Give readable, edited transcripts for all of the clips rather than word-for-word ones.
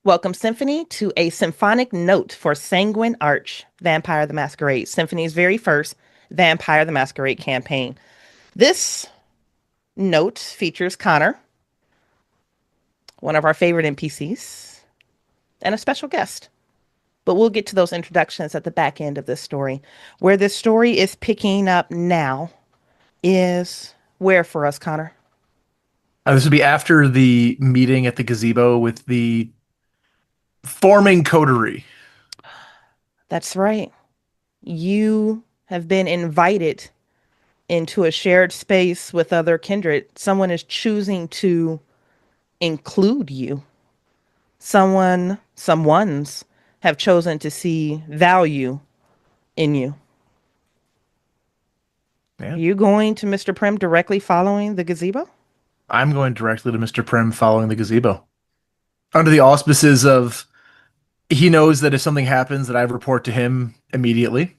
Welcome, Symphony, to a symphonic note for Sanguine Arch, Vampire the Masquerade, Symphony's very first Vampire the Masquerade campaign. This note features Connor, one of our favorite NPCs, and a special guest. But we'll get to those introductions at the back end of this story. Where this story is picking up now is where for us, Connor? This would be after the meeting at the gazebo with the forming coterie. That's right. You have been invited into a shared space with other kindred. Someone is choosing to include you. Someone's have chosen to see value in you. Are Yeah, you going to Mr. Primm directly following the gazebo? I'm going directly to Mr. Primm following the gazebo. Under the auspices of he knows that if something happens that I report to him immediately.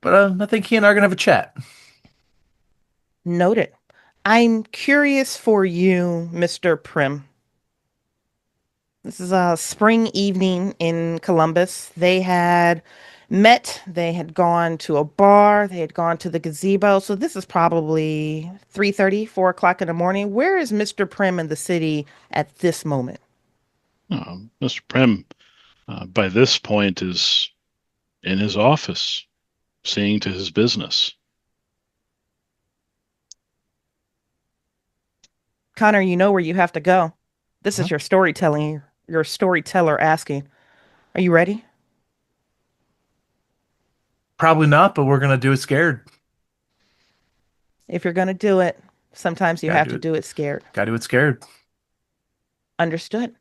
But I think he and I are going to have a chat. Noted. I'm curious for you, Mr. Primm. This is a spring evening in Columbus. They had met, they had gone to a bar, they had gone to the gazebo. So this is probably 3:30, 4 o'clock in the morning. Where is Mr. Primm in the city at this moment? Mr. Primm, by this point, is in his office, seeing to his business. Connor, you know where you have to go. This Huh? is your storyteller asking. Are you ready? Probably not, but we're going to do it scared. If you're going to do it, sometimes you Gotta have do to it. do it scared. Gotta do it scared. Understood.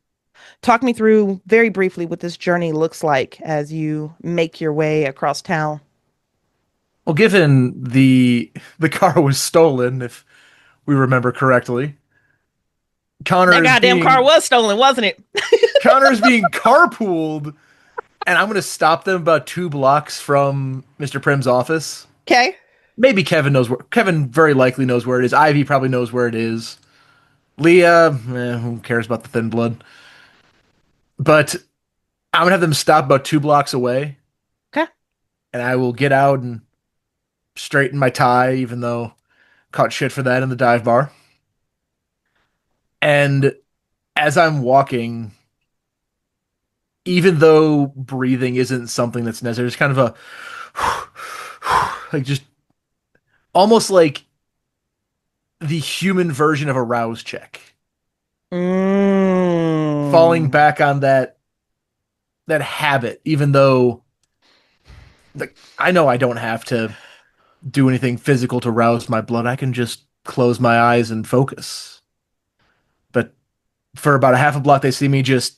Talk me through very briefly what this journey looks like as you make your way across town. Well, given the car was stolen, if we remember correctly, That Connor is goddamn car being was stolen, wasn't it? Connor is being carpooled, and I'm going to stop them about 2 blocks from Mr. Prim's office. Okay. Maybe Kevin knows where. Kevin very likely knows where it is. Ivy probably knows where it is. Leah, who cares about the thin blood? But I'm gonna have them stop about 2 blocks away, Okay. and I will get out and straighten my tie, even though caught shit for that in the dive bar. And as I'm walking, even though breathing isn't something that's necessary, it's kind of a like just almost like the human version of a rouse check. Falling Mm. back on that habit, even though like I know I don't have to do anything physical to rouse my blood. I can just close my eyes and focus. But for about a half a block, they see me just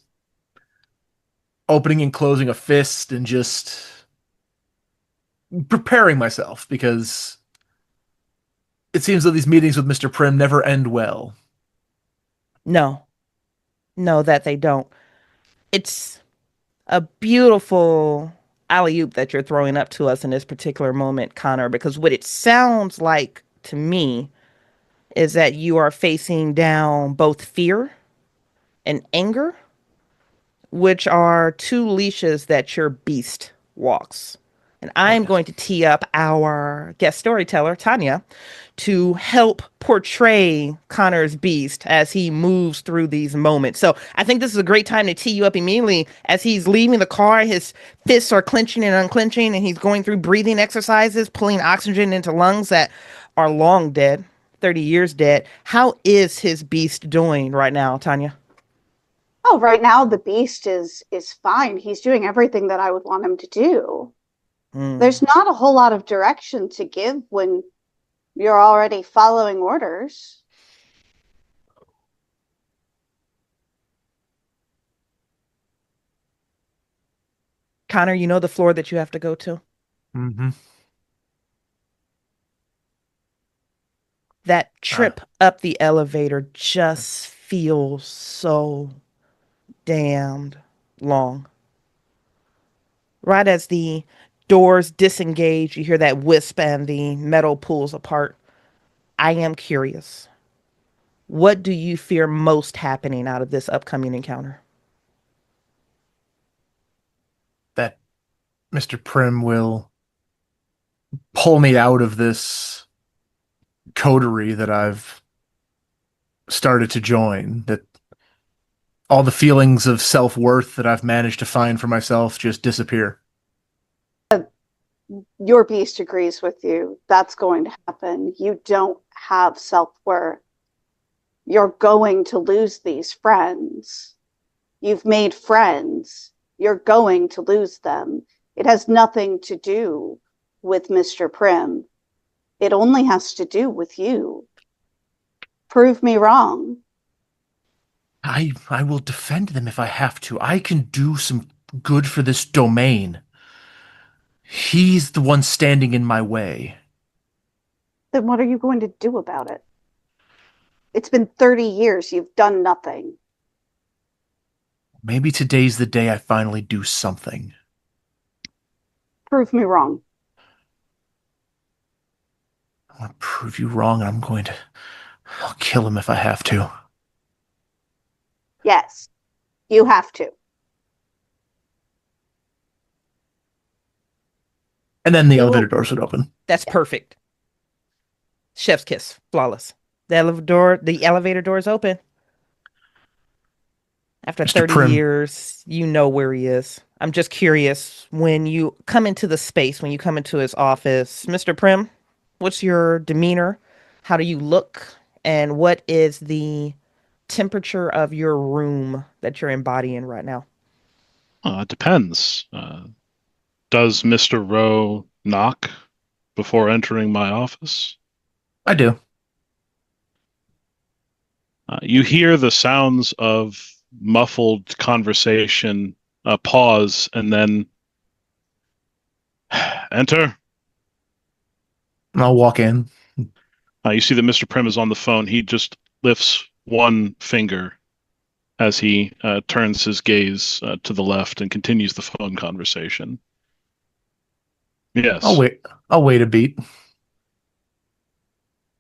opening and closing a fist and just preparing myself because it seems that these meetings with Mr. Primm never end well. No, no, that they don't. It's a beautiful alley oop that you're throwing up to us in this particular moment, Connor, because what it sounds like to me is that you are facing down both fear and anger, which are two leashes that your beast walks. And Oh I'm yes. going to tee up our guest storyteller, Tania, to help portray Connor's beast as he moves through these moments. So I think this is a great time to tee you up immediately as he's leaving the car. His fists are clenching and unclenching, and he's going through breathing exercises, pulling oxygen into lungs that are long dead, 30 years dead. How is his beast doing right now, Tanya? Oh, right now the beast is fine. He's doing everything that I would want him to do. Mm. There's not a whole lot of direction to give when you're already following orders. Connor, you know the floor that you have to go to? Mm-hmm. That Uh, trip up the elevator just feels so damned long. Right as the doors disengage, you hear that wisp and the metal pulls apart. I am curious. What do you fear most happening out of this upcoming encounter? Mr. Primm will pull me out of this coterie that I've started to join, that all the feelings of self-worth that I've managed to find for myself just disappear. Your beast agrees with you. That's going to happen. You don't have self-worth. You're going to lose these friends. You've made friends. You're going to lose them. It has nothing to do with Mr. Primm. It only has to do with you. Prove me wrong. I will defend them if I have to. I can do some good for this domain. He's the one standing in my way. Then what are you going to do about it? It's been 30 years. You've done nothing. Maybe today's the day I finally do something. Prove me wrong. I want to prove you wrong, and I'll kill him if I have to. Yes, you have to. And then the You elevator will- doors would open. That's perfect. Chef's kiss. Flawless. The elevator door is open. After Mr. 30 Primm. years, you know where he is. I'm just curious, when you come into the space, when you come into his office, Mr. Primm, what's your demeanor? How do you look? And what is the temperature of your room that you're embodying right now? It depends. Does Mr. Rowe knock before entering my office? I do. You hear the sounds of muffled conversation, pause, and then enter. I'll walk in. You see that Mr. Primm is on the phone. He just lifts one finger as he turns his gaze to the left and continues the phone conversation. Yes. I'll wait a beat.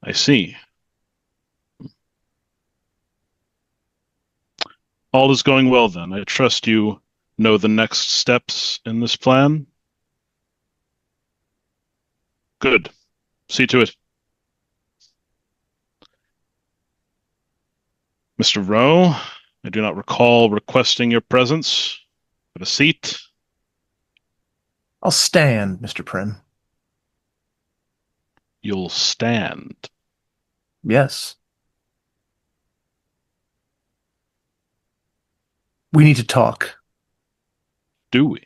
I see. All is going well then. I trust you know the next steps in this plan. Good. See to it. Mr. Rowe, I do not recall requesting your presence. Have a seat. I'll stand, Mr. Primm. You'll stand. Yes. We need to talk. Do we?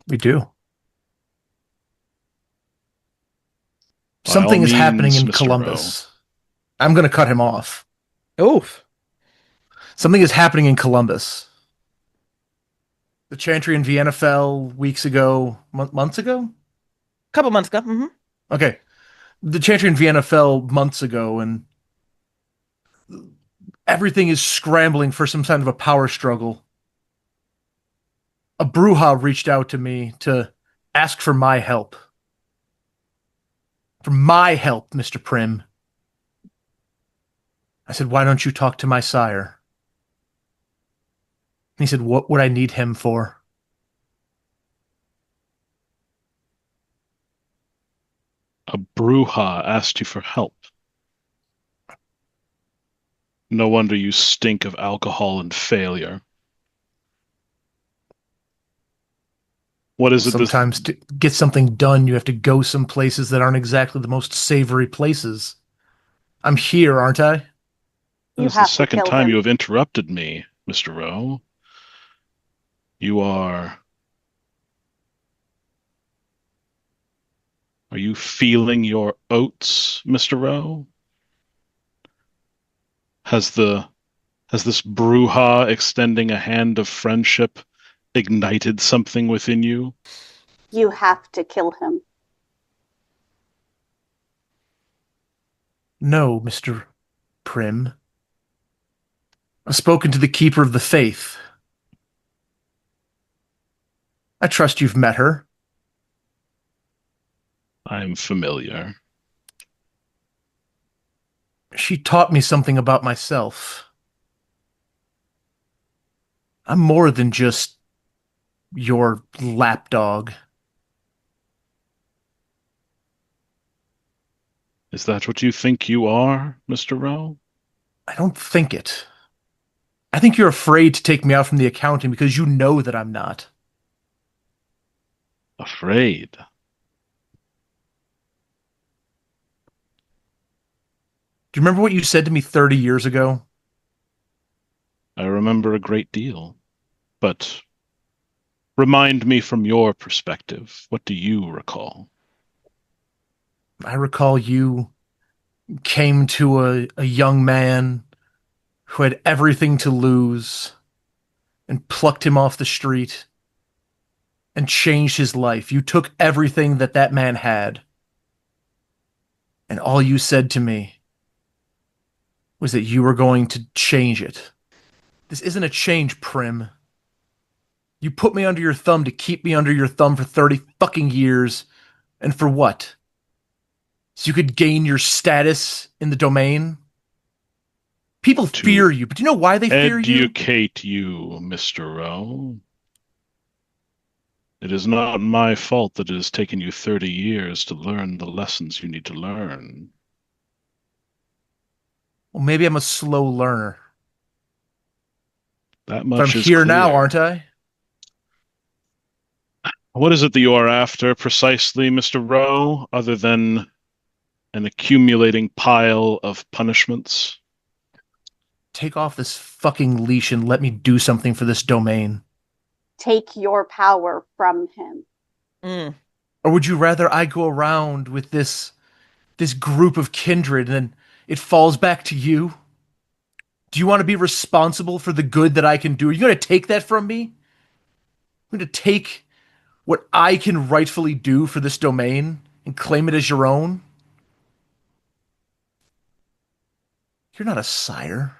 We do. By Something all is happening means, in Mr. Columbus. I'm going to cut him off. Oof. Something is happening in Columbus. The Chantry in Vienna fell weeks ago, months ago? Couple months ago. Hmm. Okay. The Chantry in Vienna fell months ago, and everything is scrambling for some kind of a power struggle. A Bruja reached out to me to ask for my help. For my help, Mr. Primm. I said, why don't you talk to my sire? And he said, what would I need him for? A Bruja asked you for help. No wonder you stink of alcohol and failure. What is it Sometimes to get something done, you have to go some places that aren't exactly the most savory places. I'm here, aren't I? This is the second time you have interrupted me, Mr. Rowe. You are you feeling your oats, Mr. Rowe? Has this Bruja extending a hand of friendship ignited something within you? You have to kill him. No, Mr. Primm. I've spoken to the Keeper of the Faith. I trust you've met her. I'm familiar. She taught me something about myself. I'm more than just your lapdog. Is that what you think you are, Mr. Rowe? I don't think it. I think you're afraid to take me out from the accounting because you know that I'm not. Afraid? Do you remember what you said to me 30 years ago? I remember a great deal. But remind me from your perspective. What do you recall? I recall you came to a young man who had everything to lose and plucked him off the street and changed his life. You took everything that that man had, and all you said to me was that you were going to change it. This isn't a change, Primm. You put me under your thumb to keep me under your thumb for 30 fucking years. And for what? So you could gain your status in the domain? People To fear you, but do you know why they fear you? educate you, Mr. Rowe. It is not my fault that it has taken you 30 years to learn the lessons you need to learn. Well, maybe I'm a slow learner. That But I'm much is here now, clear. aren't I? What is it that you are after precisely, Mr. Rowe, other than an accumulating pile of punishments? Take off this fucking leash and let me do something for this domain. Take your power from him. Mm. Or would you rather I go around with this group of kindred and then it falls back to you? Do you want to be responsible for the good that I can do? Are you going to take that from me? I'm going to take what I can rightfully do for this domain and claim it as your own? You're not a sire.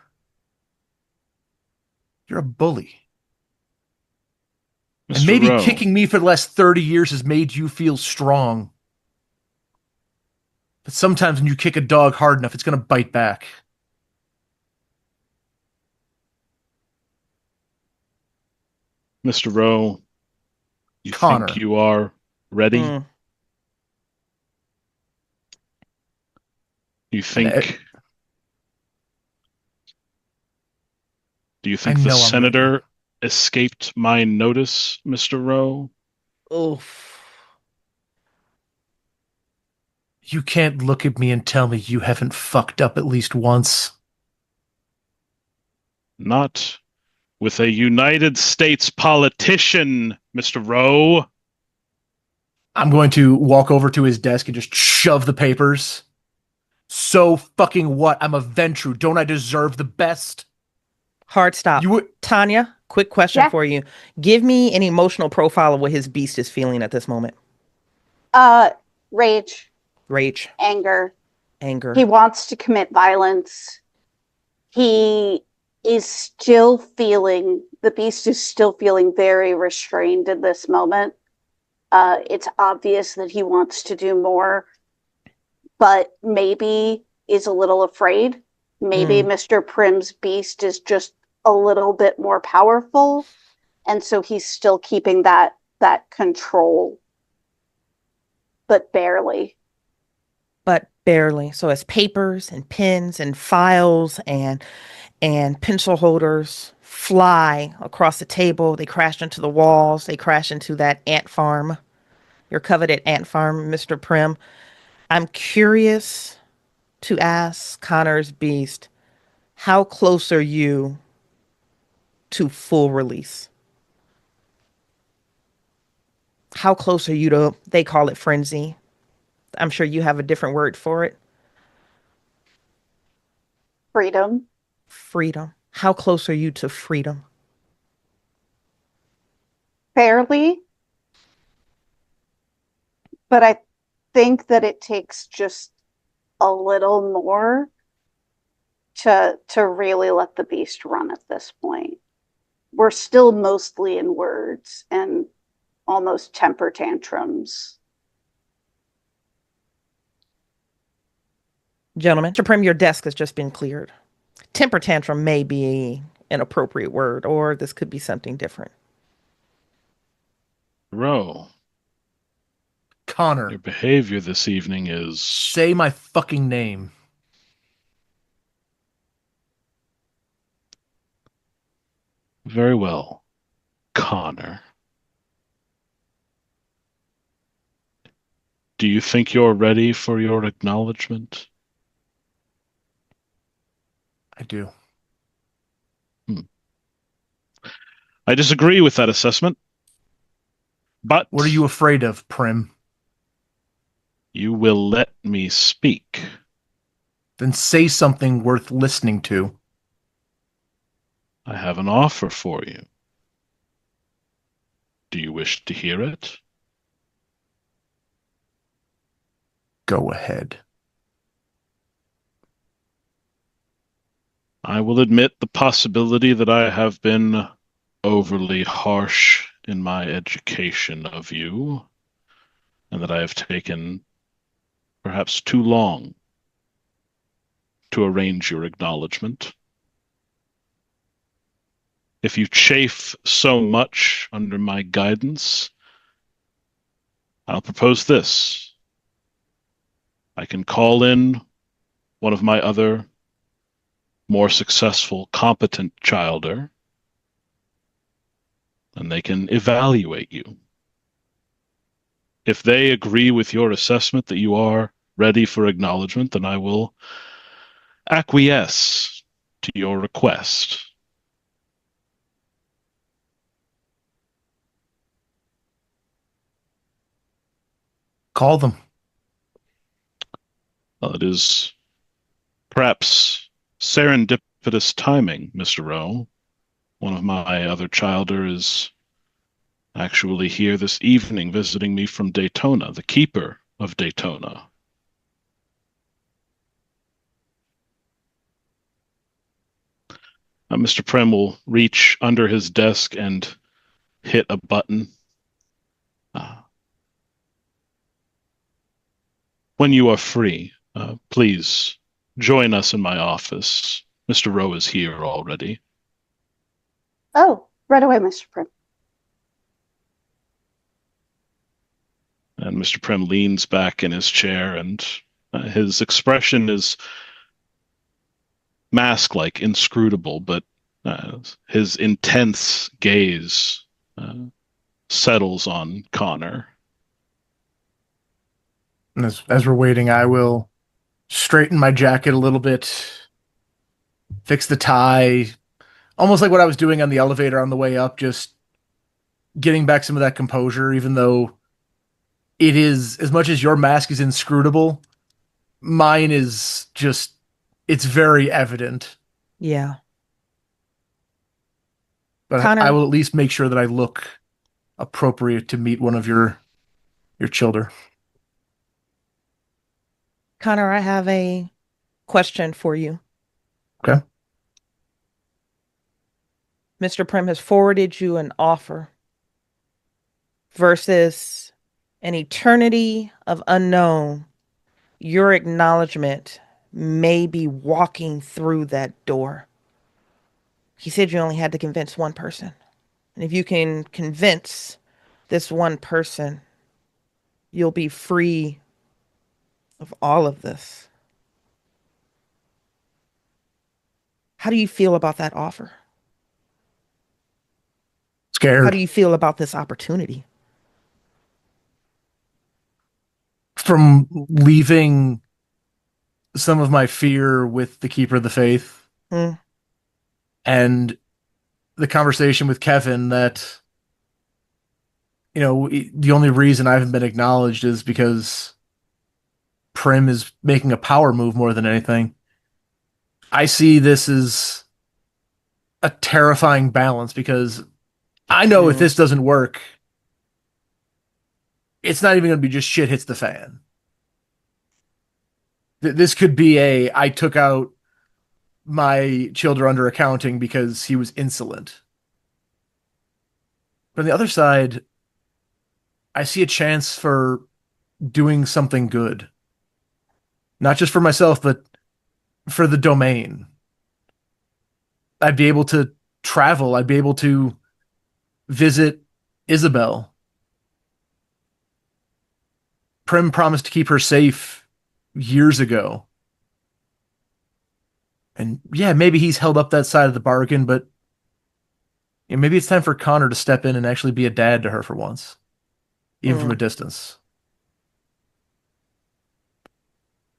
You're a bully. And Mr. maybe Rowe, kicking me for the last 30 years has made you feel strong. But sometimes when you kick a dog hard enough, it's going to bite back. Mr. Rowe, you think Connor. you are ready? Mm. You And think Do you I think the know I'm ready. senator escaped my notice, Mr. Rowe? Oof. You can't look at me and tell me you haven't fucked up at least once. Not with a United States politician, Mr. Rowe. I'm going to walk over to his desk and just shove the papers. So fucking what? I'm a Ventru. Don't I deserve the best? Hard stop. You would. Tanya, quick question Yeah. for you. Give me an emotional profile of what his beast is feeling at this moment. Rage, Rage, anger. anger. He wants to commit violence. He is still feeling, the beast is still feeling very restrained in this moment. It's obvious that he wants to do more, but maybe is a little afraid. Maybe Mr. Primm's beast is just a little bit more powerful, and so he's still keeping that control, but barely. But barely. So as papers and pens and files and pencil holders fly across the table, they crash into the walls, they crash into that ant farm, your coveted ant farm, Mr. Primm. I'm curious to ask Connor's beast, how close are you to full release? How close are you to, they call it frenzy. I'm sure you have a different word for it. Freedom. Freedom. How close are you to freedom? Fairly. But I think that it takes just a little more to really let the beast run at this point. We're still mostly in words and almost temper tantrums. Gentlemen, Mr. Primm, your desk has just been cleared. Temper tantrum may be an appropriate word, or this could be something different. Rowe. Connor. Your behavior this evening is... Say my fucking name. Very well, Connor. Do you think you're ready for your acknowledgement? I do. I disagree with that assessment, but... What are you afraid of, Primm? You will let me speak. Then say something worth listening to. I have an offer for you. Do you wish to hear it? Go ahead. I will admit the possibility that I have been overly harsh in my education of you, and that I have taken perhaps too long to arrange your acknowledgement. If you chafe so much under my guidance, I'll propose this. I can call in one of my other more successful, competent childer, and they can evaluate you. If they agree with your assessment that you are ready for acknowledgement, then I will acquiesce to your request. Call them. Well, it is perhaps serendipitous timing, Mr. Rowe. One of my other childer is actually here this evening visiting me from Daytona, the keeper of Daytona. Mr. Primm will reach under his desk and hit a button. When you are free, please join us in my office. Mr. Rowe is here already. Oh, right away, Mr. Primm. And Mr. Primm leans back in his chair, and his expression is mask-like, inscrutable, but his intense gaze settles on Connor. And as we're waiting, I will straighten my jacket a little bit, fix the tie, almost like what I was doing on the elevator on the way up, just getting back some of that composure, even though it is, as much as your mask is inscrutable, mine is just, it's very evident. Yeah. But Connor, I will at least make sure that I look appropriate to meet one of your children. Connor, I have a question for you. Okay. Mr. Primm has forwarded you an offer versus an eternity of unknown. Your acknowledgement may be walking through that door. He said you only had to convince one person. And if you can convince this one person, you'll be free of all of this. How do you feel about that offer? Scared. How do you feel about this opportunity? From leaving some of my fear with the Keeper of the Faith and the conversation with Kevin that, you know, the only reason I haven't been acknowledged is because Primm is making a power move more than anything. I see this as a terrifying balance because I know if this doesn't work, it's not even going to be just shit hits the fan. This could be I took out my children under accounting because he was insolent. But on the other side, I see a chance for doing something good. Not just for myself, but for the domain. I'd be able to travel. I'd be able to visit Isabel. Primm promised to keep her safe years ago. And yeah, maybe he's held up that side of the bargain, but maybe it's time for Connor to step in and actually be a dad to her for once, even from a distance.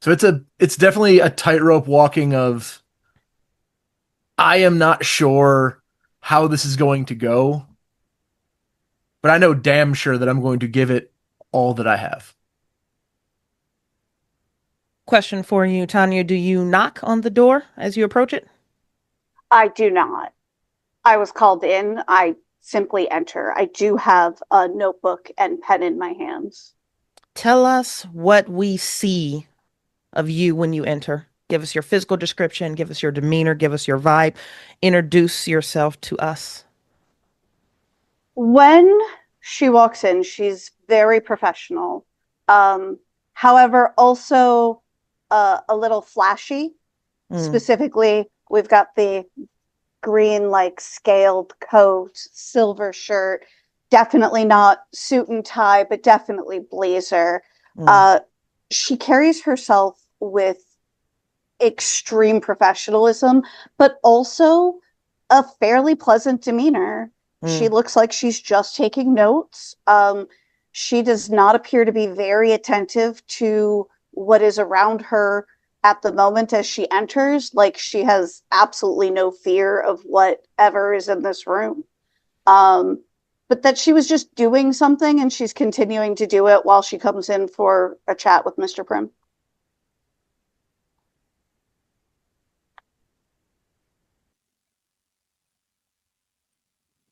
So it's definitely a tightrope walking of I am not sure how this is going to go, but I know damn sure that I'm going to give it all that I have. Question for you, Tania. Do you knock on the door as you approach it? I do not. I was called in. I simply enter. I do have a notebook and pen in my hands. Tell us what we see of you when you enter. Give us your physical description, give us your demeanor, give us your vibe. Introduce yourself to us. When she walks in, she's very professional. However, also a little flashy. Specifically, we've got the green, like scaled coat, silver shirt, definitely not suit and tie, but definitely blazer. She carries herself with extreme professionalism, but also a fairly pleasant demeanor. She looks like she's just taking notes. She does not appear to be very attentive to what is around her at the moment as she enters. Like, she has absolutely no fear of whatever is in this room. But that she was just doing something and she's continuing to do it while she comes in for a chat with Mr. Primm.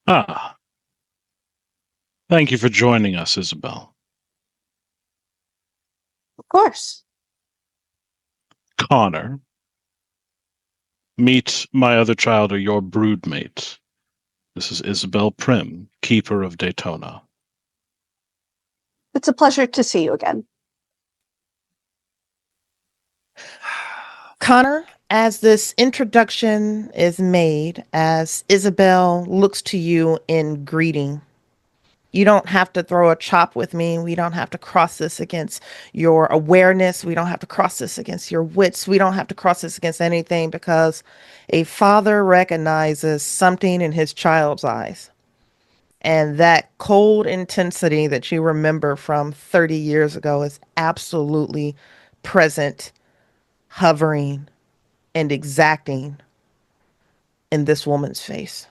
Ah, thank you for joining us, Isabel. Of course. Connor, meet my other child, or your broodmate. This is Isabel Primm, Keeper of Daytona. It's a pleasure to see you again. Connor, as this introduction is made, as Isabel looks to you in greeting, you don't have to throw a chop with me. We don't have to cross this against your awareness. We don't have to cross this against your wits. We don't have to cross this against anything, because a father recognizes something in his child's eyes. And that cold intensity that you remember from 30 years ago is absolutely present, hovering, and exacting in this woman's face.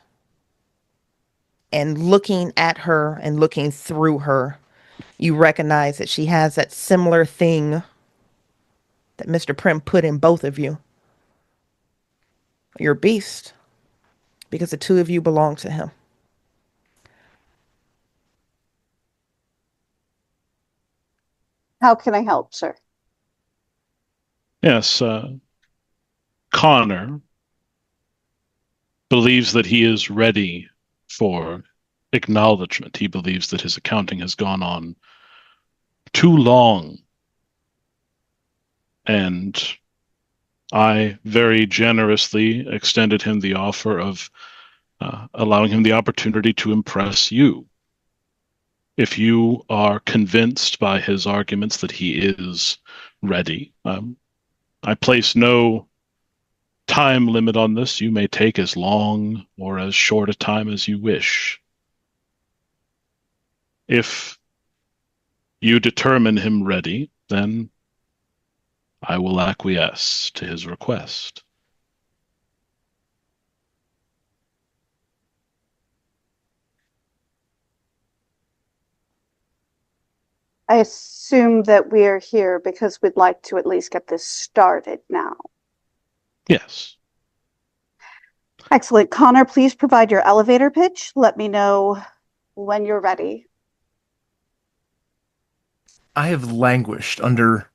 And looking at her and looking through her, you recognize that she has that similar thing that Mr. Primm put in both of you. You're a beast, because the two of you belong to him. How can I help, sir? Yes, Connor believes that he is ready for acknowledgement. He believes that his accounting has gone on too long. And I very generously extended him the offer of allowing him the opportunity to impress you. If you are convinced by his arguments that he is ready, I place no time limit on this. You may take as long or as short a time as you wish. If you determine him ready, then I will acquiesce to his request. I assume that we are here because we'd like to at least get this started now. Yes. Excellent. Connor, please provide your elevator pitch. Let me know when you're ready. I have languished under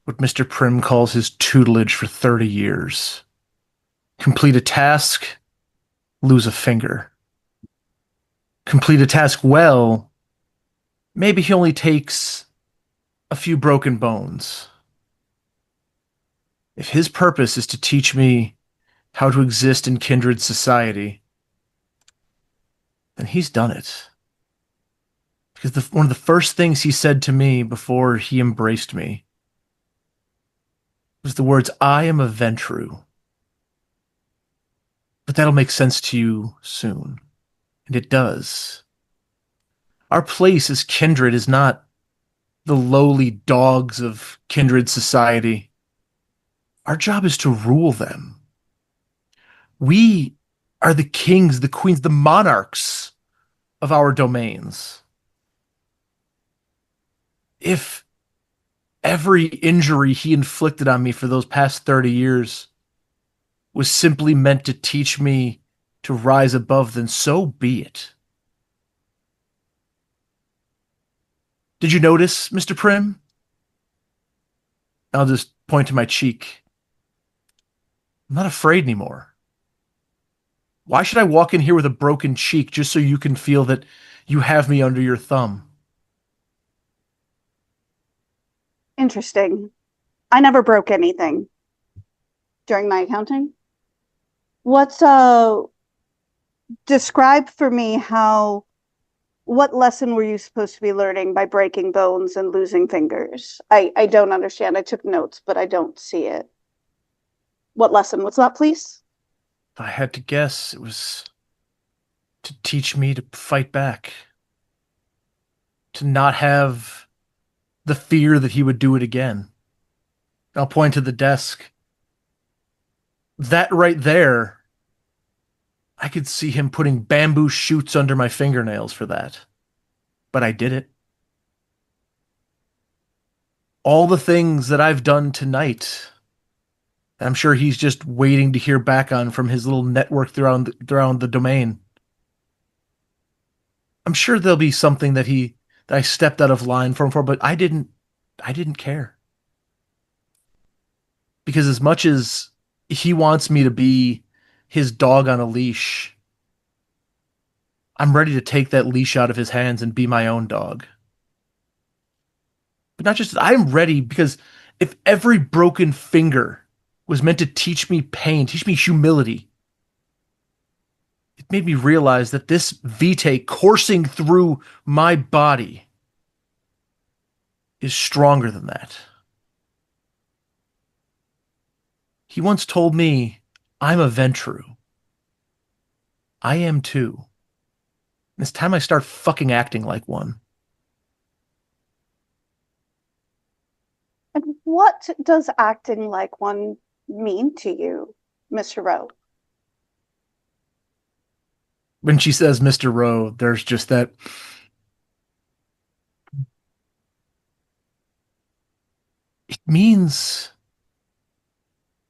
what Mr. Primm calls his tutelage for 30 years. Complete a task, lose a finger. Complete a task well, maybe he only takes a few broken bones. If his purpose is to teach me how to exist in kindred society, then he's done it. Because one of the first things he said to me before he embraced me was the words, "I am a Ventru." But that'll make sense to you soon. And it does. Our place as kindred is not the lowly dogs of kindred society. Our job is to rule them. We are the kings, the queens, the monarchs of our domains. If every injury he inflicted on me for those past 30 years was simply meant to teach me to rise above, then so be it. Did you notice, Mr. Primm? I'll just point to my cheek. I'm not afraid anymore. Why should I walk in here with a broken cheek just so you can feel that you have me under your thumb? Interesting. I never broke anything during my accounting. What's describe for me what lesson were you supposed to be learning by breaking bones and losing fingers? I don't understand. I took notes, but I don't see it. What lesson? What's that, please? If I had to guess, it was to teach me to fight back. To not have the fear that he would do it again. I'll point to the desk. That right there, I could see him putting bamboo shoots under my fingernails for that. But I did it. All the things that I've done tonight, I'm sure he's just waiting to hear back on from his little network throughout the domain. I'm sure there'll be something that I stepped out of line for, but I didn't care. Because as much as he wants me to be his dog on a leash, I'm ready to take that leash out of his hands and be my own dog. But not just, I'm ready because if every broken finger was meant to teach me pain, teach me humility, it made me realize that this vitae coursing through my body is stronger than that. He once told me, I'm a Ventru. I am too. And it's time I start fucking acting like one. And what does acting like one mean to you, Mr. Rowe? When she says Mr. Rowe, there's just that. It means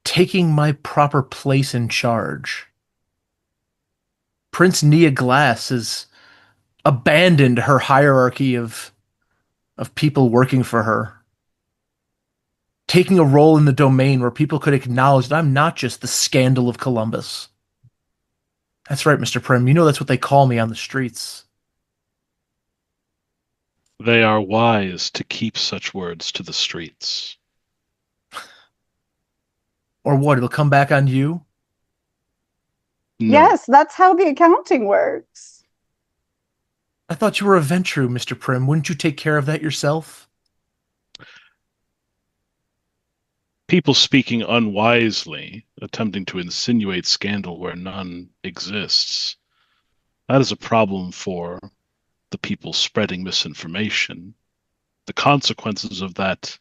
taking my proper place in charge. Prince Nia Glass has abandoned her hierarchy of people working for her. Taking a role in the domain where people could acknowledge that I'm not just the scandal of Columbus. That's right, Mr. Primm. You know that's what they call me on the streets. They are wise to keep such words to the streets. Or what? It'll come back on you? No. Yes, that's how the accounting works. I thought you were a Ventru, Mr. Primm. Wouldn't you take care of that yourself? People speaking unwisely, attempting to insinuate scandal where none exists, that is a problem for the people spreading misinformation. The consequences of that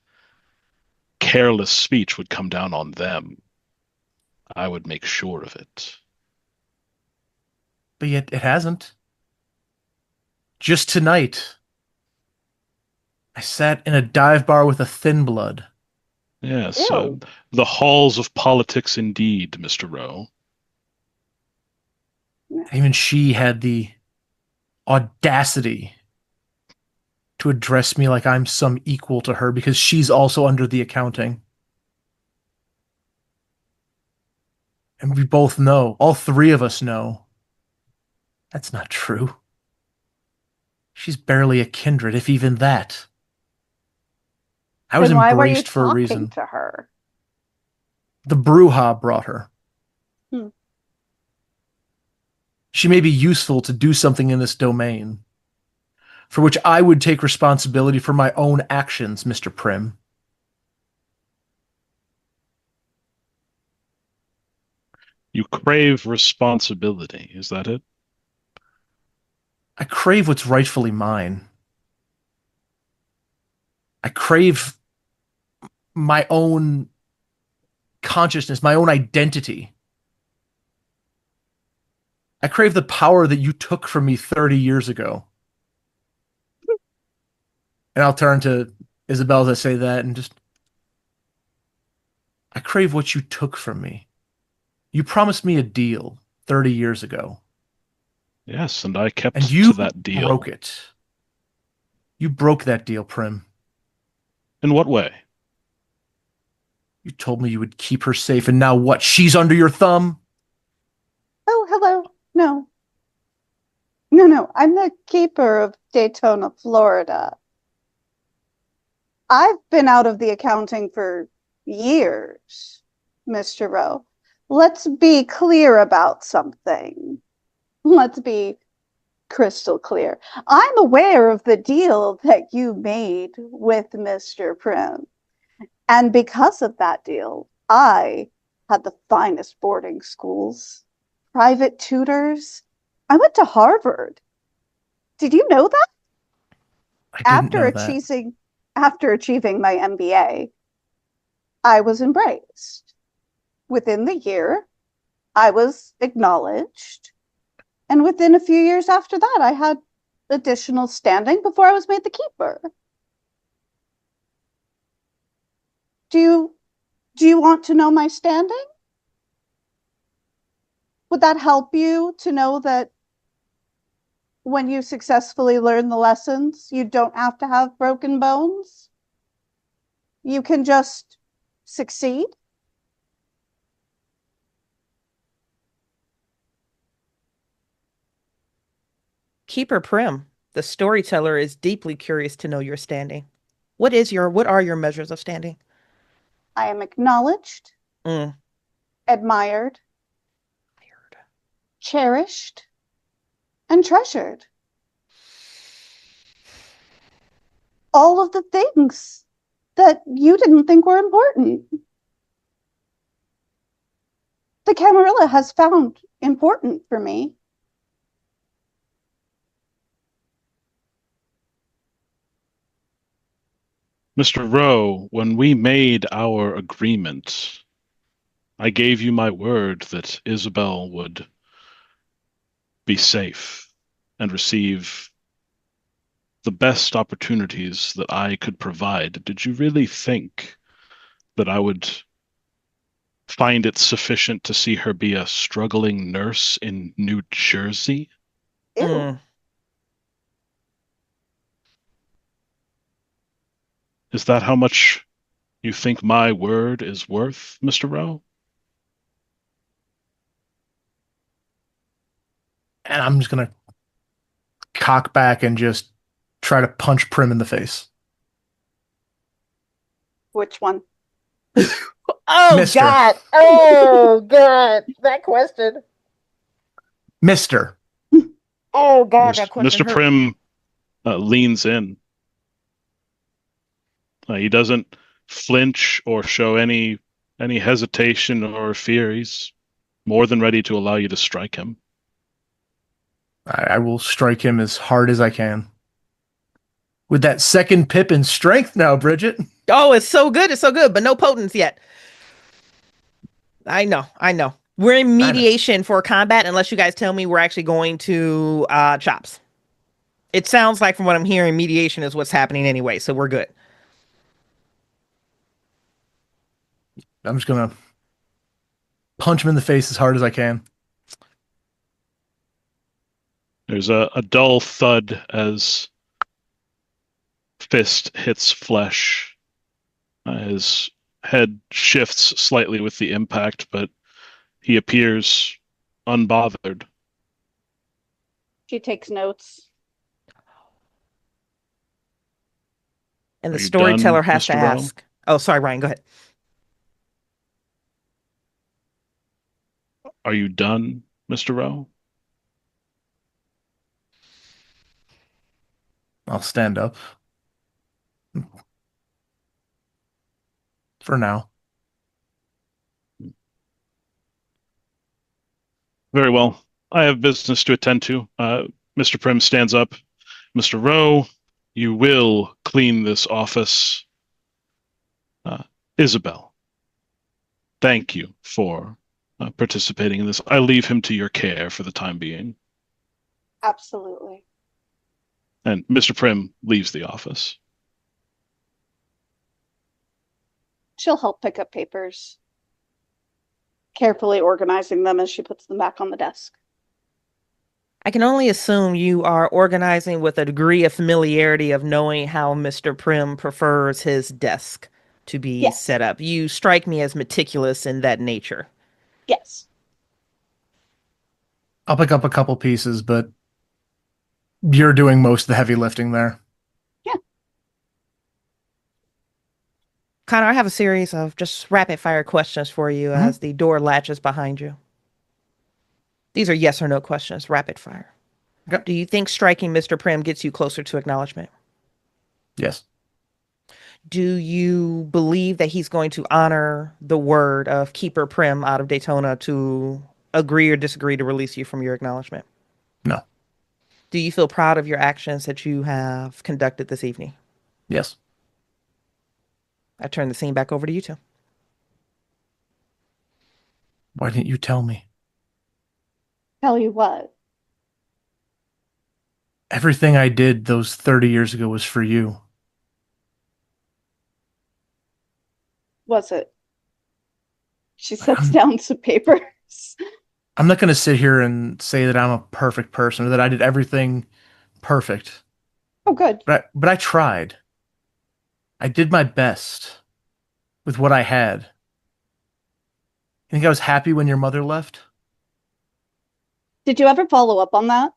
careless speech would come down on them. I would make sure of it. But yet it hasn't. Just tonight, I sat in a dive bar with a thin blood. Yes, Ew. the halls of politics indeed, Mr. Rowe. Even she had the audacity to address me like I'm some equal to her because she's also under the accounting. And we both know, all three of us know, that's not true. She's barely a kindred, if even that. I was Then why were you embraced for a talking reason. to her? The Bruja brought her. Hmm. She may be useful to do something in this domain. for which I would take responsibility for my own actions, Mr. Primm. You crave responsibility, is that it? I crave what's rightfully mine. I crave my own consciousness, my own identity. I crave the power that you took from me 30 years ago. And I'll turn to Isabel as I say that and just, I crave what you took from me. You promised me a deal 30 years ago, Yes, and I and kept you to that deal. broke it. You broke that deal, Primm. In what way? You told me you would keep her safe, and now what? She's under your thumb? Oh, hello. No. No. I'm the keeper of Daytona, Florida. I've been out of the accounting for years, Mr. Rowe. Let's be clear about something. Let's be crystal clear. I'm aware of the deal that you made with Mr. Primm. And because of that deal, I had the finest boarding schools, private tutors. I went to Harvard. Did you know that? I didn't know that. After achieving my MBA, I was embraced. Within the year, I was acknowledged. And within a few years after that, I had additional standing before I was made the keeper. Do you want to know my standing? Would that help you to know that when you successfully learn the lessons, you don't have to have broken bones? You can just succeed? Keeper Primm, the storyteller, is deeply curious to know your standing. What are your measures of standing? I am acknowledged, Mm. admired, cherished, and treasured. All of the things that you didn't think were important. The Camarilla has found important for me. Mr. Rowe, when we made our agreement, I gave you my word that Isabel would be safe and receive the best opportunities that I could provide. Did you really think that I would find it sufficient to see her be a struggling nurse in New Jersey? Ew. Mm. Is that how much you think my word is worth, Mr. Rowe? And I'm just going to cock back and just try to punch Primm in the face. Which one? Oh, Mister. God. Oh, God. That question. Mister. Oh, God, that question Mr. hurt. Primm leans in. He doesn't flinch or show any hesitation or fear. He's more than ready to allow you to strike him. I will strike him as hard as I can. With that second pip in strength now, Bridgett. Oh, it's so good. It's so good, but no potence yet. I know. We're in mediation for combat unless you guys tell me we're actually going to chops. It sounds like from what I'm hearing, mediation is what's happening anyway, so we're good. I'm just going to punch him in the face as hard as I can. There's a dull thud as fist hits flesh. His head shifts slightly with the impact, but he appears unbothered. She takes notes. And Are the you storyteller done, has to Mr. Rowe? ask. Oh, sorry, Ryan, go ahead. Are you done, Mr. Rowe? I'll stand up. For now. Very well. I have business to attend to. Mr. Primm stands up. Mr. Rowe, you will clean this office. Isabel, thank you for participating in this. I leave him to your care for the time being. Absolutely. And Mr. Primm leaves the office. She'll help pick up papers, carefully organizing them as she puts them back on the desk. I can only assume you are organizing with a degree of familiarity of knowing how Mr. Primm prefers his desk to be Yes. set up. You strike me as meticulous in that nature. Yes. I'll pick up a couple pieces, but you're doing most of the heavy lifting there. Yeah. Connor, I have a series of just rapid fire questions for you as the door latches behind you. These are yes or no questions, rapid fire. Okay. Do you think striking Mr. Primm gets you closer to acknowledgement? Yes. Do you believe that he's going to honor the word of Keeper Primm out of Daytona to agree or disagree to release you from your acknowledgement? No. Do you feel proud of your actions that you have conducted this evening? Yes. I turn the scene back over to you two. Why didn't you tell me? Tell you what. Everything I did those 30 years ago was for you. Was it? She sets down some papers. I'm not going to sit here and say that I'm a perfect person or that I did everything perfect. Oh, good. But I tried. I did my best with what I had. You think I was happy when your mother left? Did you ever follow up on that?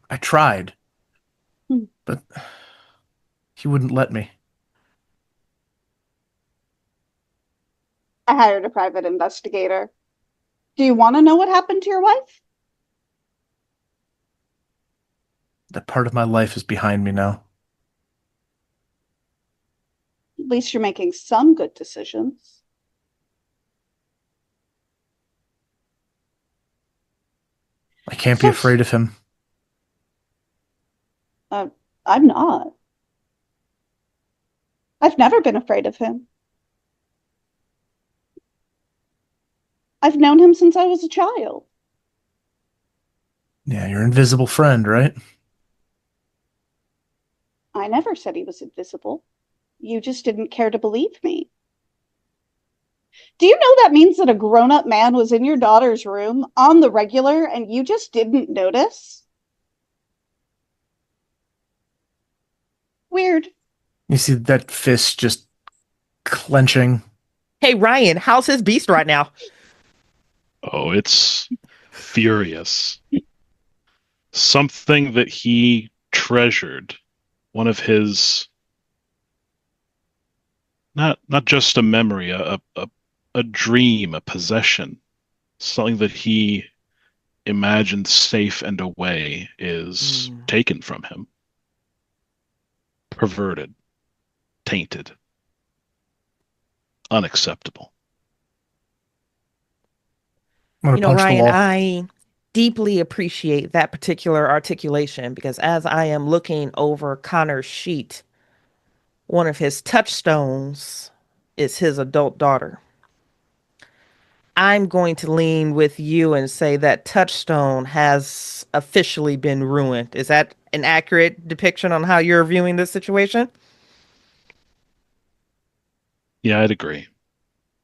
I tried. Hmm. But he wouldn't let me. I hired a private investigator. Do you want to know what happened to your wife? That part of my life is behind me now. At least you're making some good decisions. I can't be afraid of him. I'm not. I've never been afraid of him. I've known him since I was a child. Yeah, your invisible friend, right? I never said he was invisible. You just didn't care to believe me. Do you know that means that a grown-up man was in your daughter's room on the regular and you just didn't notice? Weird. You see that fist just clenching. Hey, Ryan, how's his beast right now? Oh, it's furious. Something that he treasured, one of his, not just a memory, a dream, a possession, something that he imagined safe and away is taken from him. Perverted, tainted, unacceptable. I'm gonna punch Ryan, the wall. I deeply appreciate that particular articulation because as I am looking over Connor's sheet, one of his touchstones is his adult daughter. I'm going to lean with you and say that touchstone has officially been ruined. Is that an accurate depiction on how you're viewing this situation? Yeah, I'd agree.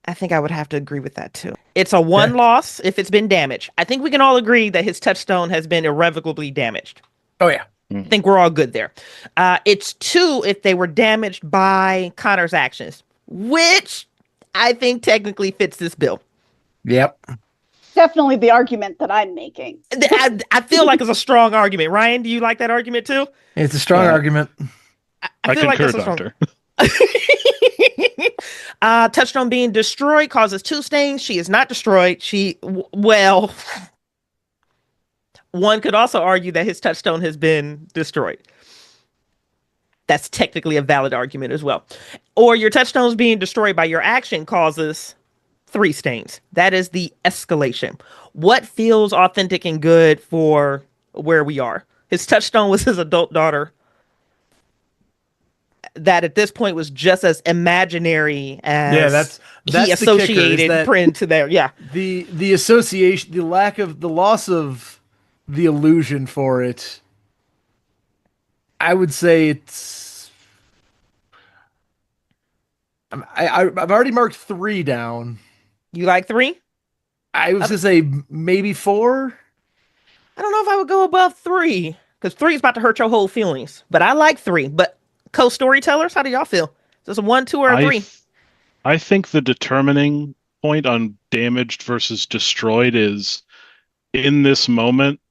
I think I would have to agree with that too. It's a one loss if it's been damaged. I think we can all agree that his touchstone has been irrevocably damaged. Oh, yeah. I think we're all good there. It's two if they were damaged by Connor's actions, which I think technically fits this bill. Yep. Definitely the argument that I'm making. I feel like it's a strong argument. Ryan, do you like that argument too? It's a strong argument. I feel concur, like that's a Doctor. Touchstone being destroyed causes two stains. She is not destroyed. Well, one could also argue that his touchstone has been destroyed. That's technically a valid argument as well. Or your touchstones being destroyed by your action causes 3 stains. That is the escalation. What feels authentic and good for where we are? His touchstone was his adult daughter, that at this point was just as imaginary Yeah, as he that's the kicker, is associated that Primm to there. Yeah. the association, the loss of the illusion for it. I would say it's. I've already marked 3 down. You like 3? I was gonna say maybe 4. I don't know if I would go above 3 because 3 is about to hurt your whole feelings. But I like 3. But co-storytellers, how do y'all feel? Is this a 1, 2, or a I 3? I think the determining point on damaged versus destroyed is, in this moment,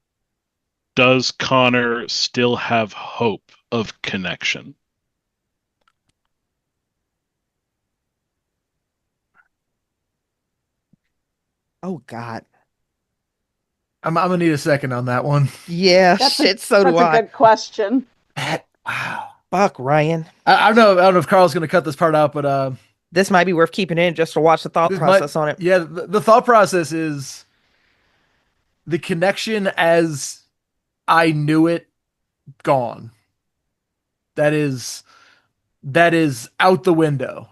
does Connor still have hope of connection? Oh God. I'm gonna need a second on that one. Yeah, shit. So do That's a I. good question. Wow. Fuck Ryan. I don't know if Carl's gonna cut this part out, but This might be worth keeping in just to watch the thought this process on it. yeah, the thought process is the connection as I knew it gone. That is out the window.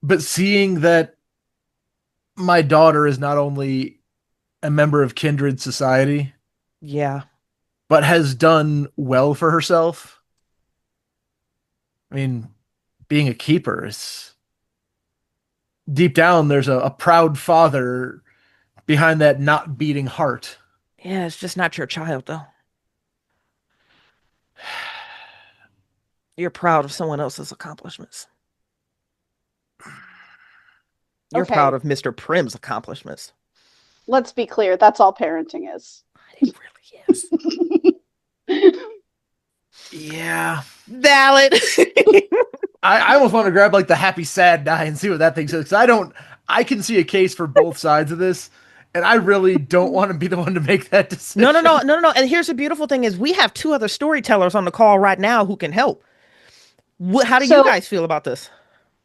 But seeing that my daughter is not only a member of kindred society, Yeah. but has done well for herself. I mean, being a keeper is deep down, there's a proud father behind that not beating heart. Yeah, it's just not your child though. You're proud of someone else's accomplishments. You're Okay. proud of Mr. Primm's accomplishments. Let's be clear. That's all parenting is. It really is. Yeah. Valid. I almost want to grab like the happy sad die and see what that thing says. Because I can see a case for both sides of this, and I really don't want to be the one to make that decision. No. And here's the beautiful thing is we have 2 other storytellers on the call right now who can help. How do you guys feel about this?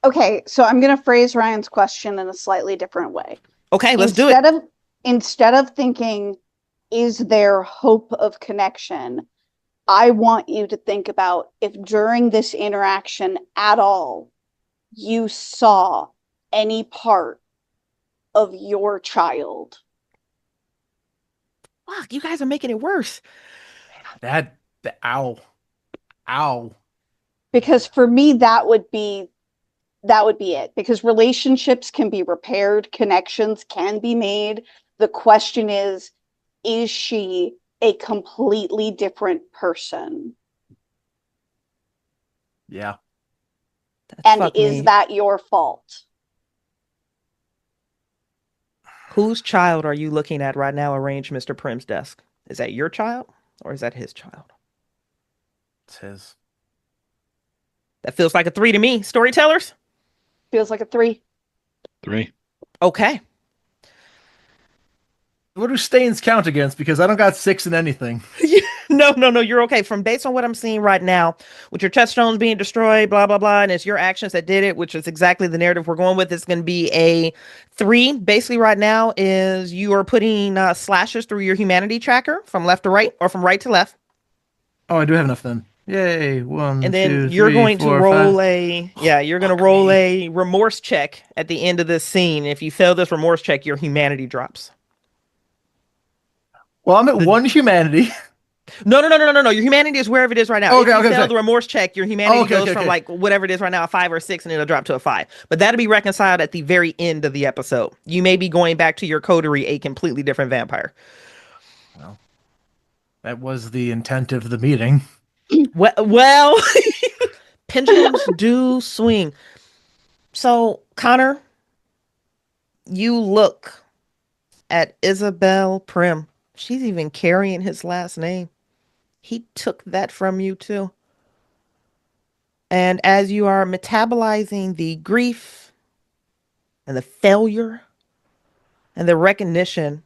Okay, so I'm going to phrase Ryan's question in a slightly different way. Okay, let's do it. Instead of thinking, is there hope of connection? I want you to think about if during this interaction at all, you saw any part of your child. Fuck, you guys are making it worse. Ow. Because for me, that would be it. Because relationships can be repaired, connections can be made. The question is she a completely different person? Yeah. And is that your fault? Whose child are you looking at right now arranged Mr. Primm's desk? Is that your child or is that his child? It's his. That feels like a 3 to me. Storytellers? Feels like a 3. 3. Okay. What do stains count against? Because I don't got 6 in anything. No, you're okay. From based on what I'm seeing right now, with your touchstones being destroyed, blah, blah, blah, and it's your actions that did it, which is exactly the narrative we're going with. It's going to be a 3. Basically, right now is you are putting slashes through your humanity tracker from left to right or from right to left. Oh, I do have enough then. Yay. 1, And then 2, you're 3, going 4, to roll 5. you're going to roll a remorse check at the end of this scene. If you fail this remorse check, your humanity drops. Well, I'm at 1 humanity. No. Your humanity is wherever it is right now. Okay, if you okay, fail okay. the remorse check, your humanity goes from okay. like whatever it is right now, a 5 or 6, and it'll drop to a 5. But that'll be reconciled at the very end of the episode. You may be going back to your coterie, a completely different vampire. Well, that was the intent of the meeting. Well, pendulums do swing. So, Connor, you look at Isabel Primm. She's even carrying his last name. He took that from you too. And as you are metabolizing the grief and the failure and the recognition,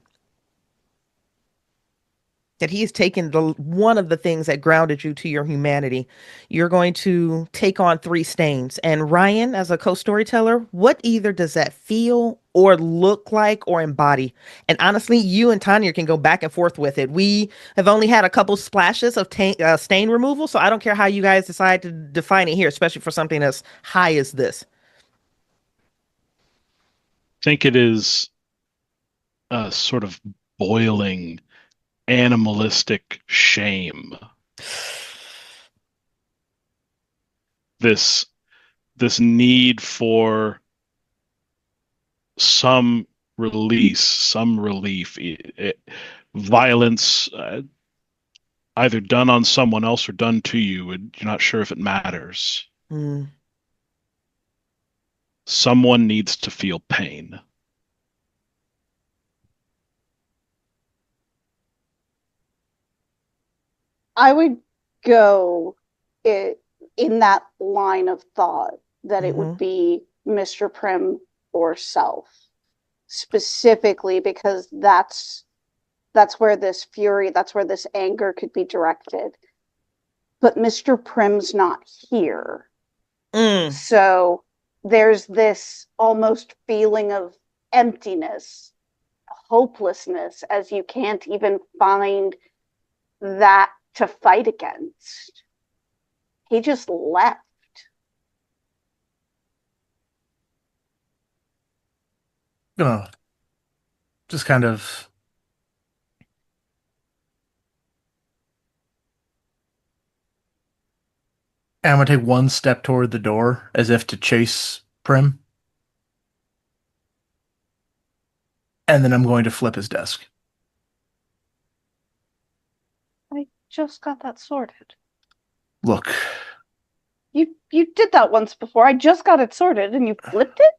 that he has taken the one of the things that grounded you to your humanity. You're going to take on 3 stains. And Ryan, as a co-storyteller, what either does that feel or look like or embody? And honestly, you and Tanya can go back and forth with it. We have only had a couple splashes of stain removal, so I don't care how you guys decide to define it here, especially for something as high as this. I think it is a sort of boiling animalistic shame. This need for some release, some relief. Violence, either done on someone else or done to you, and you're not sure if it matters. Mm. Someone needs to feel pain. I would go in that line of thought that it would be Mr. Primm or self, specifically because that's where this fury, that's where this anger could be directed. But Mr. Primm's not here. So there's this almost feeling of emptiness, hopelessness, as you can't even find that to fight against. He just left. Gonna just kind of I'm gonna take one step toward the door as if to chase Primm. And then I'm going to flip his desk. I just got that sorted. Look. You did that once before. I just got it sorted and you flipped it?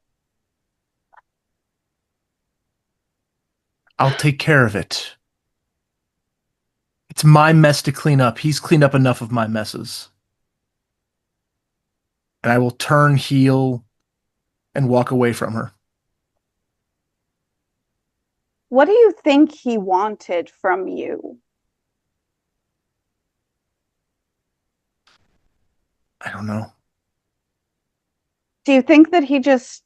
I'll take care of it. It's my mess to clean up. He's cleaned up enough of my messes. And I will turn heel and walk away from her. What do you think he wanted from you? I don't know. Do you think that he just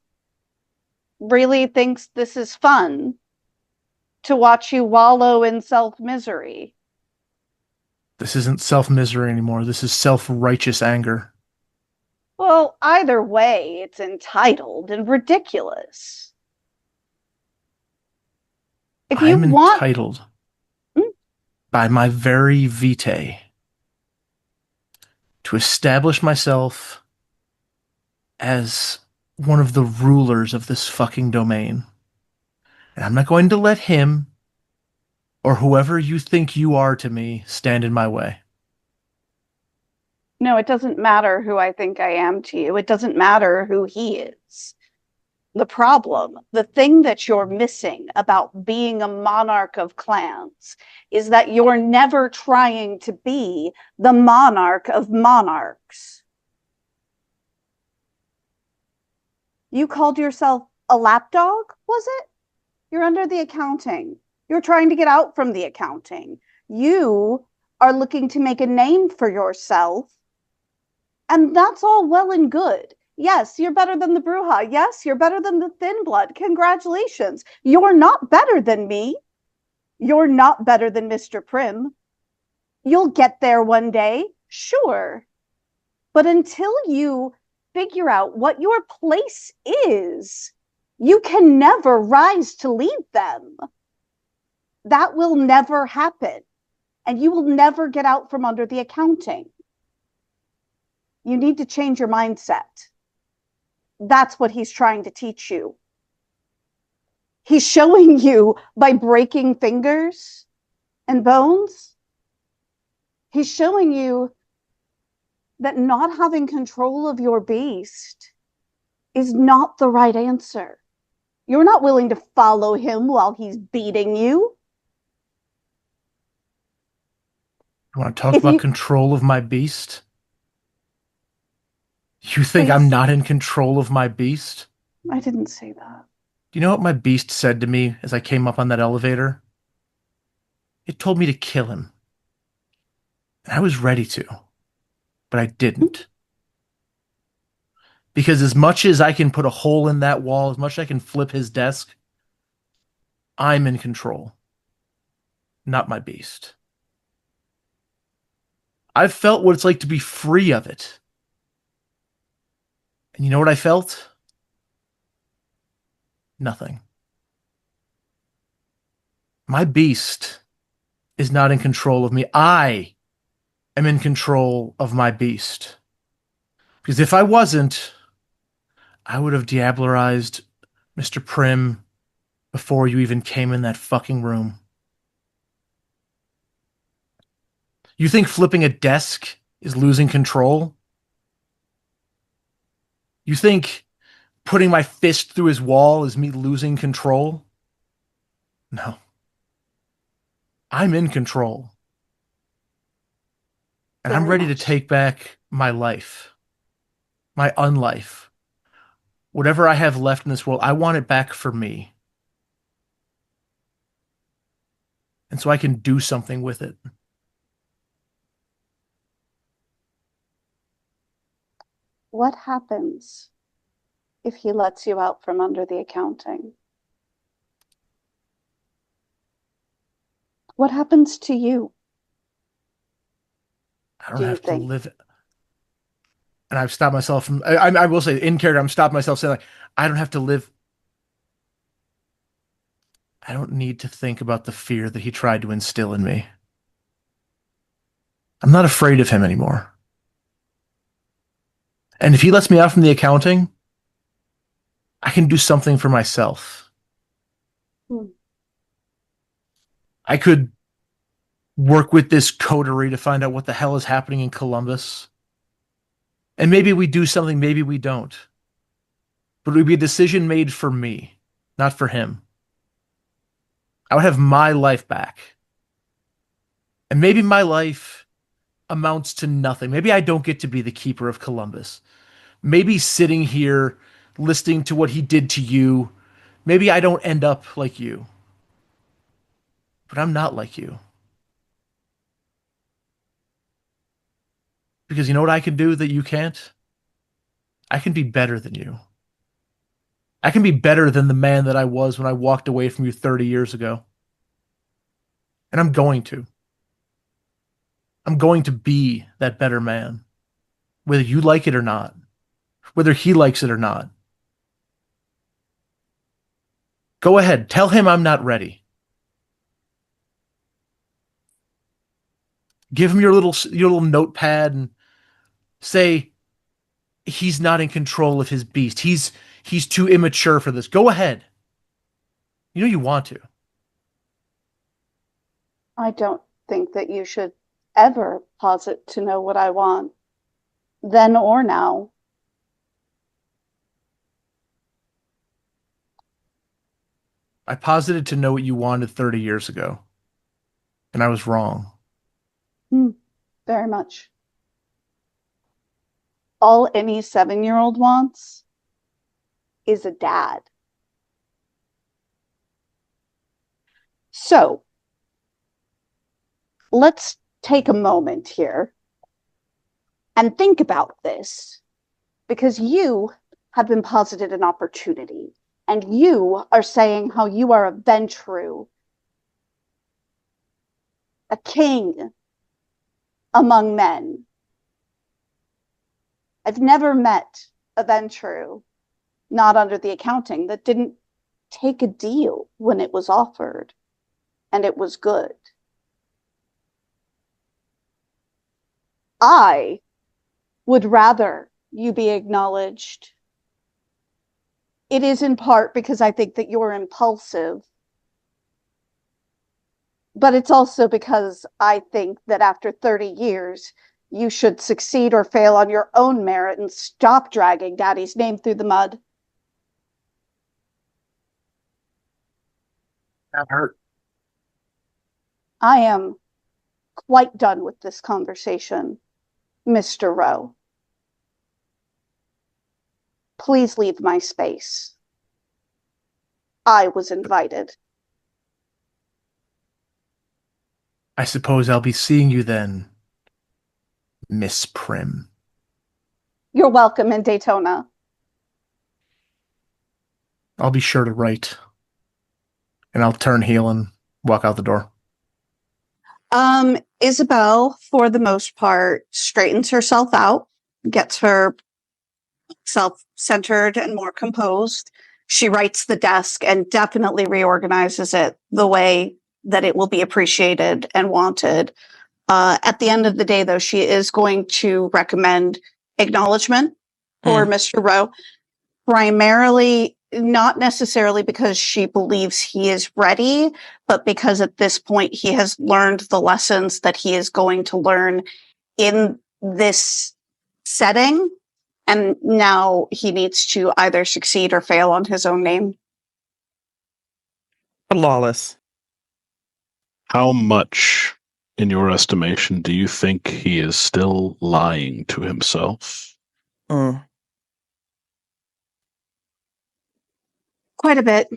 really thinks this is fun to watch you wallow in self-misery? This isn't self-misery anymore. This is self-righteous anger. Well, either way, it's entitled and ridiculous. If you I'm want... entitled by my very vitae to establish myself as one of the rulers of this fucking domain. And I'm not going to let him, or whoever you think you are to me, stand in my way. No, it doesn't matter who I think I am to you. It doesn't matter who he is. The problem, the thing that you're missing about being a monarch of clans, is that you're never trying to be the monarch of monarchs. You called yourself a lapdog, was it? You're under the accounting. You're trying to get out from the accounting. You are looking to make a name for yourself, and that's all well and good. Yes, you're better than the Bruja. Yes, you're better than the Thin Blood. Congratulations. You're not better than me. You're not better than Mr. Primm. You'll get there one day, sure. But until you figure out what your place is, you can never rise to lead them. That will never happen. And you will never get out from under the accounting. You need to change your mindset. That's what he's trying to teach you. He's showing you by breaking fingers and bones. He's showing you that not having control of your beast is not the right answer. You're not willing to follow him while he's beating you. You want to talk about control of my beast? You think Please. I'm not in control of my beast? I didn't say that. Do you know what my beast said to me as I came up on that elevator? It told me to kill him. And I was ready to, but I didn't. Because as much as I can put a hole in that wall, as much as I can flip his desk, I'm in control, not my beast. I've felt what it's like to be free of it. And you know what I felt? Nothing. My beast is not in control of me. I am in control of my beast. Because if I wasn't, I would have diablerized Mr. Primm before you even came in that fucking room. You think flipping a desk is losing control? You think putting my fist through his wall is me losing control? No. I'm in control. And I'm Very ready to much. take back my life, my unlife. Whatever I have left in this world, I want it back for me. And so I can do something with it. What happens if he lets you out from under the accounting? What happens to you? I don't Do you have to think? live. And I've stopped myself from. I will say, in character, I'm stopped myself saying, like, I don't have to live. I don't need to think about the fear that he tried to instill in me. I'm not afraid of him anymore. And if he lets me out from the accounting, I can do something for myself. Hmm. I could work with this coterie to find out what the hell is happening in Columbus. And maybe we do something, maybe we don't. But it would be a decision made for me, not for him. I would have my life back. And maybe my life amounts to nothing. Maybe I don't get to be the keeper of Columbus. Maybe sitting here listening to what he did to you, maybe I don't end up like you. But I'm not like you. Because you know what I can do that you can't? I can be better than you. I can be better than the man that I was when I walked away from you 30 years ago. And I'm going to. I'm going to be that better man, whether you like it or not, whether he likes it or not. Go ahead, tell him I'm not ready. Give him your little notepad and say he's not in control of his beast. He's too immature for this. Go ahead. You know you want to. I don't think that you should ever posit to know what I want, then or now. I posited to know what you wanted 30 years ago, and I was wrong. Very much. All any 7-year-old wants is a dad. So let's take a moment here and think about this, because you have been posited an opportunity and you are saying how you are a Ventru, a king among men. I've never met a Ventru, not under the accounting, that didn't take a deal when it was offered and it was good. I would rather you be acknowledged. It is in part because I think that you're impulsive, but it's also because I think that after 30 years, you should succeed or fail on your own merit and stop dragging Daddy's name through the mud. That hurt. I am quite done with this conversation, Mr. Rowe. Please leave my space. I was invited. I suppose I'll be seeing you then, Miss Primm. You're welcome in Daytona. I'll be sure to write. And I'll turn heel and walk out the door. Isabel, for the most part, straightens herself out, gets her self-centered and more composed. She writes the desk and definitely reorganizes it the way that it will be appreciated and wanted. At the end of the day, though, she is going to recommend acknowledgement for Mr. Rowe, primarily not necessarily because she believes he is ready, but because at this point he has learned the lessons that he is going to learn in this setting. And now he needs to either succeed or fail on his own name. Flawless. How much, in your estimation, do you think he is still lying to himself? Quite a bit.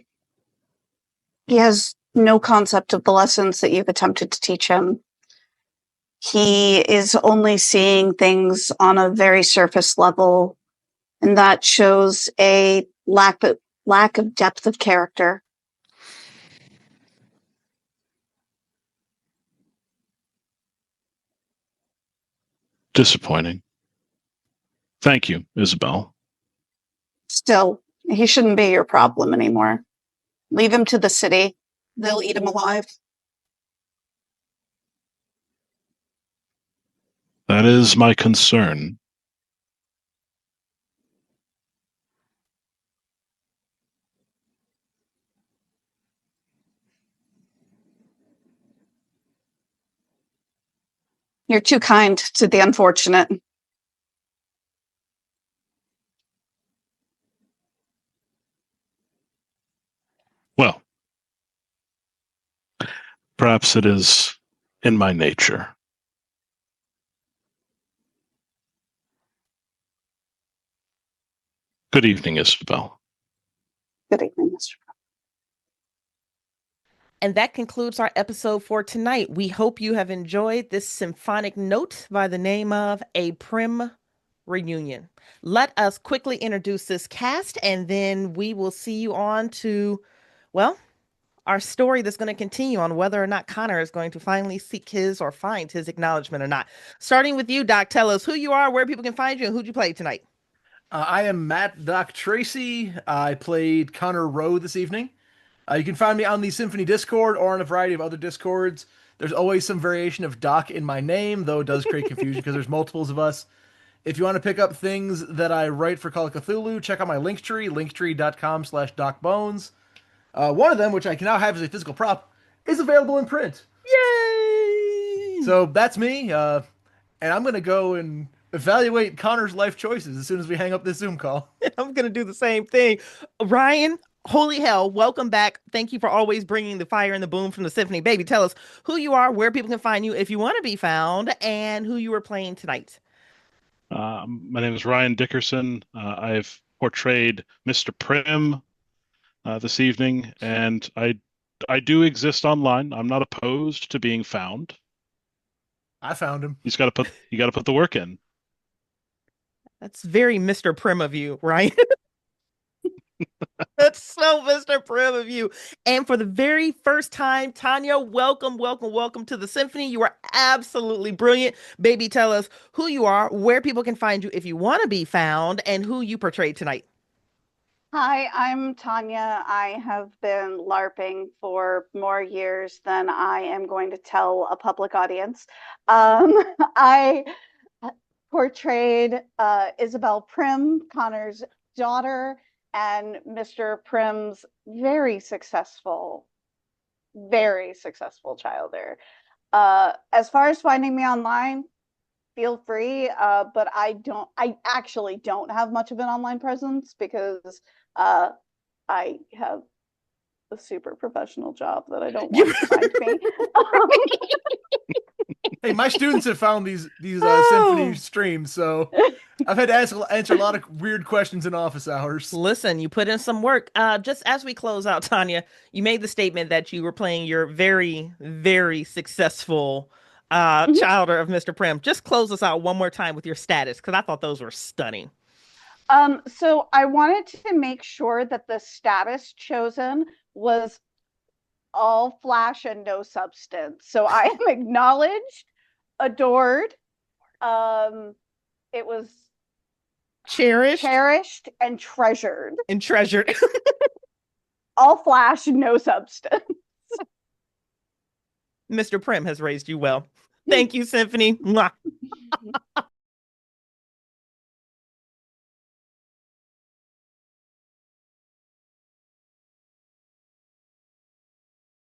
He has no concept of the lessons that you've attempted to teach him. He is only seeing things on a very surface level, and that shows a lack of depth of character. Disappointing. Thank you, Isabel. Still, he shouldn't be your problem anymore. Leave him to the city. They'll eat him alive. That is my concern. You're too kind to the unfortunate. Well, perhaps it is in my nature. Good evening, Isabel. Good evening, Mr. And that concludes our episode for tonight. We hope you have enjoyed this symphonic note by the name of A Primm Reunion. Let us quickly introduce this cast, and then we will see you on to, well, our story that's going to continue on whether or not Connor is going to finally seek his or find his acknowledgement or not. Starting with you, Doc, tell us who you are, where people can find you, and who'd you play tonight? I am Matt Doc Tracey. I played Connor Rowe this evening. You can find me on the Symphony Discord or on a variety of other Discords. There's always some variation of Doc in my name, though it does create confusion because there's multiples of us. If you want to pick up things that I write for Call of Cthulhu, check out my Linktree, linktree.com/DocBones. One of them, which I can now have as a physical prop, is available in print. Yay! So that's me, and I'm going to go and evaluate Connor's life choices as soon as we hang up this Zoom call. I'm going to do the same thing. Ryan, holy hell, welcome back. Thank you for always bringing the fire and the boom from the Symphony. Baby, tell us who you are, where people can find you if you want to be found, and who you were playing tonight. My name is Ryan Dickerson. I've portrayed Mr. Primm this evening, and I do exist online. I'm not opposed to being found. I found him. You got to put the work in. That's very Mr. Primm of you, Ryan. That's so Mr. Primm of you. And for the very first time, Tania, welcome to the Symphony. You are absolutely brilliant. Baby, tell us who you are, where people can find you if you want to be found, and who you portrayed tonight. Hi, I'm Tania. I have been LARPing for more years than I am going to tell a public audience. I portrayed Isabel Primm, Connor's daughter, and Mr. Primm's very successful childer. As far as finding me online, feel free, but I actually don't have much of an online presence because I have a super professional job that I don't want to find me. Hey, my students have found these Oh. Symphony streams, so I've had to answer a lot of weird questions in office hours. Listen, you put in some work. Just as we close out, Tanya, you made the statement that you were playing your very, very successful childer of Mr. Primm. Just close us out one more time with your status, because I thought those were stunning. So I wanted to make sure that the status chosen was all flash and no substance. So I am acknowledged, adored. It was Cherished and treasured. and treasured. All flash, no substance. Mr. Primm has raised you well. Thank you, Symphony. Mwah.